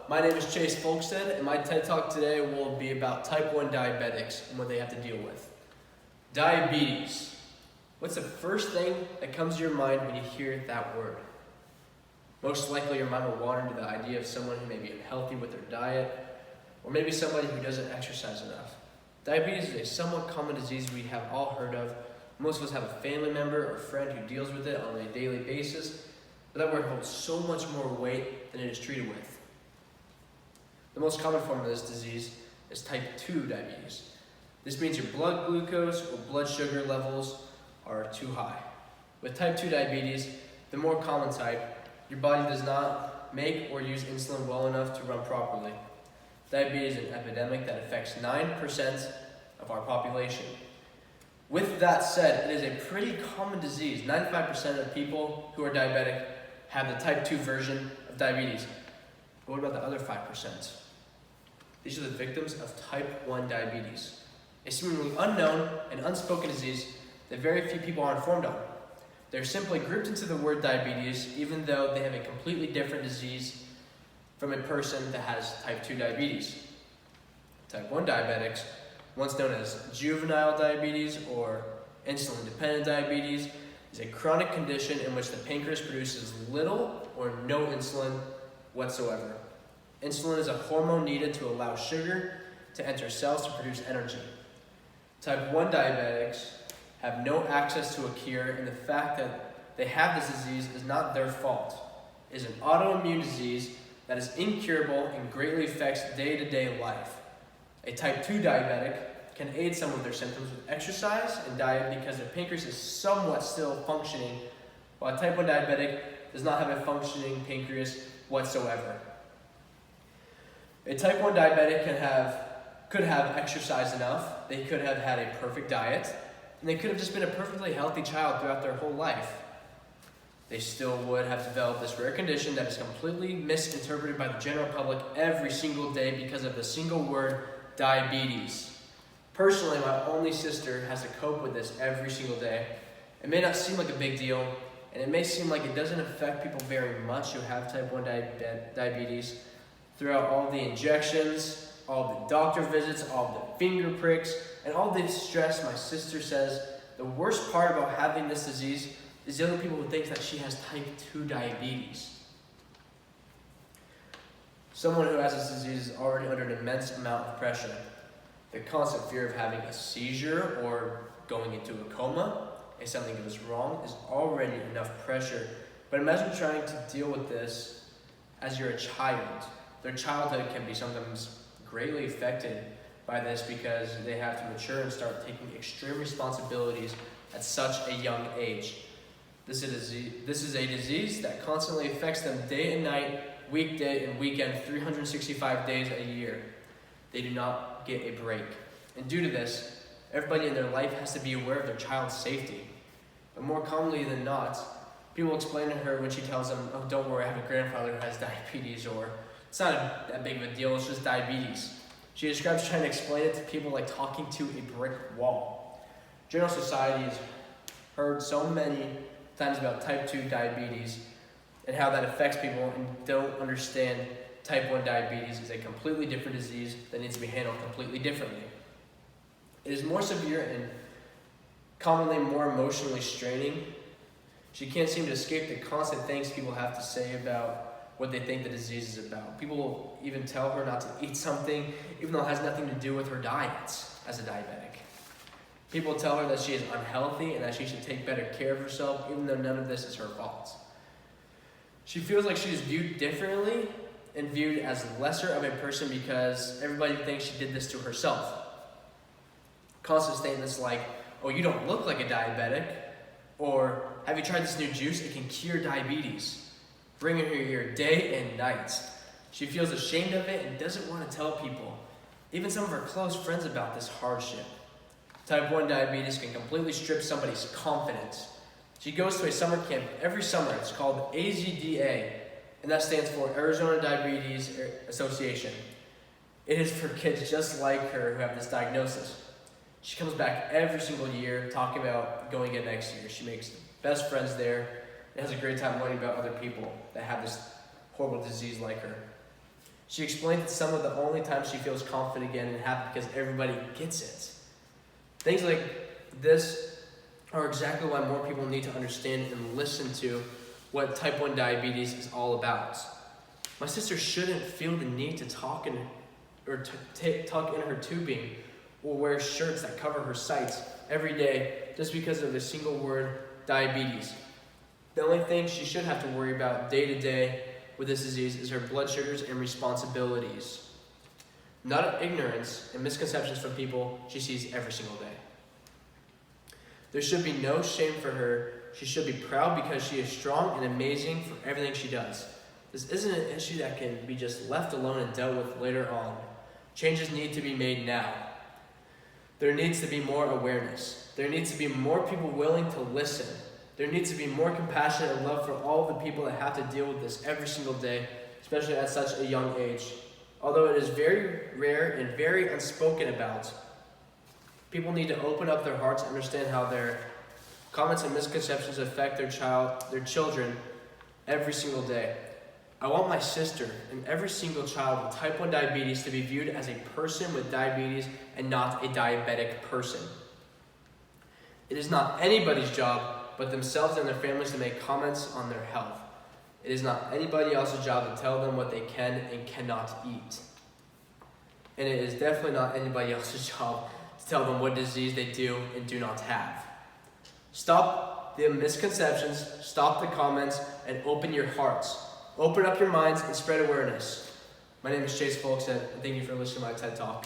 my name is Chase Folkstead, and my TED Talk today will be about type 1 diabetics and what they have to deal with. Diabetes. What's the first thing that comes to your mind when you hear that word? Most likely your mind will wander to the idea of someone who may be unhealthy with their diet, or maybe somebody who doesn't exercise enough. Diabetes is a somewhat common disease we have all heard of. Most of us have a family member or friend who deals with it on a daily basis, but that word holds so much more weight than it is treated with. The most common form of this disease is type 2 diabetes. This means your blood glucose or blood sugar levels are too high. With type 2 diabetes, the more common type, your body does not make or use insulin well enough to run properly. Diabetes is an epidemic that affects 9% of our population. With that said, it is a pretty common disease. 95% of people who are diabetic have the type 2 version of diabetes. But what about the other 5%? These are the victims of type 1 diabetes, a seemingly unknown and unspoken disease that very few people are informed on. They're simply grouped into the word diabetes, even though they have a completely different disease from a person that has type 2 diabetes. Type 1 diabetics, once known as juvenile diabetes or insulin-dependent diabetes, is a chronic condition in which the pancreas produces little or no insulin whatsoever. Insulin is a hormone needed to allow sugar to enter cells to produce energy. Type 1 diabetics have no access to a cure, and the fact that they have this disease is not their fault. It is an autoimmune disease that is incurable and greatly affects day-to-day life. A type 2 diabetic can aid some of their symptoms with exercise and diet because their pancreas is somewhat still functioning, while a type 1 diabetic does not have a functioning pancreas whatsoever. A type 1 diabetic could have exercised enough, they could have had a perfect diet, and they could have just been a perfectly healthy child throughout their whole life. They still would have developed this rare condition that is completely misinterpreted by the general public every single day because of the single word, diabetes. Personally, my only sister has to cope with this every single day. It may not seem like a big deal, and it may seem like it doesn't affect people very much who have type 1 diabetes. Throughout all the injections, all the doctor visits, all the finger pricks, and all the stress, my sister says the worst part about having this disease is the other people who think that she has type 2 diabetes. Someone who has this disease is already under an immense amount of pressure. The constant fear of having a seizure or going into a coma if something goes wrong is already enough pressure. But imagine trying to deal with this as you're a child. Their childhood can be sometimes greatly affected by this because they have to mature and start taking extreme responsibilities at such a young age. This is a disease that constantly affects them day and night, weekday and weekend, 365 days a year. They do not get a break. And due to this, everybody in their life has to be aware of their child's safety. But more commonly than not, people explain to her when she tells them, "Oh, don't worry, I have a grandfather who has diabetes," or "It's not that big of a deal, it's just diabetes." She describes trying to explain it to people like talking to a brick wall. General Society has heard so many times about type 2 diabetes and how that affects people and don't understand type 1 diabetes is a completely different disease that needs to be handled completely differently. It is more severe and commonly more emotionally straining. She can't seem to escape the constant things people have to say about what they think the disease is about. People will even tell her not to eat something, even though it has nothing to do with her diet as a diabetic. People tell her that she is unhealthy and that she should take better care of herself, even though none of this is her fault. She feels like she is viewed differently and viewed as lesser of a person because everybody thinks she did this to herself. Constant statements like, "Oh, you don't look like a diabetic," or "Have you tried this new juice? It can cure diabetes," bringing her here day and night. She feels ashamed of it and doesn't want to tell people, even some of her close friends, about this hardship. Type 1 diabetes can completely strip somebody's confidence. She goes to a summer camp every summer. It's called AZDA, and that stands for Arizona Diabetes Association. It is for kids just like her who have this diagnosis. She comes back every single year talking about going in next year. She makes best friends there and has a great time learning about other people that have this horrible disease like her. She explained that some of the only times she feels confident again and happy because everybody gets it. Things like this are exactly why more people need to understand and listen to what type 1 diabetes is all about. My sister shouldn't feel the need to tuck in her tubing or wear shirts that cover her sites every day just because of a single word, diabetes. The only thing she should have to worry about day to day with this disease is her blood sugars and responsibilities, not ignorance and misconceptions from people she sees every single day. There should be no shame for her. She should be proud because she is strong and amazing for everything she does. This isn't an issue that can be just left alone and dealt with later on. Changes need to be made now. There needs to be more awareness. There needs to be more people willing to listen. There needs to be more compassion and love for all the people that have to deal with this every single day, especially at such a young age. Although it is very rare and very unspoken about, people need to open up their hearts and understand how their comments and misconceptions affect their children every single day. I want my sister and every single child with type 1 diabetes to be viewed as a person with diabetes and not a diabetic person. It is not anybody's job but themselves and their families to make comments on their health. It is not anybody else's job to tell them what they can and cannot eat. And it is definitely not anybody else's job to tell them what disease they do and do not have. Stop the misconceptions, stop the comments, and open your hearts. Open up your minds and spread awareness. My name is Chase Folkstead, and thank you for listening to my TED Talk.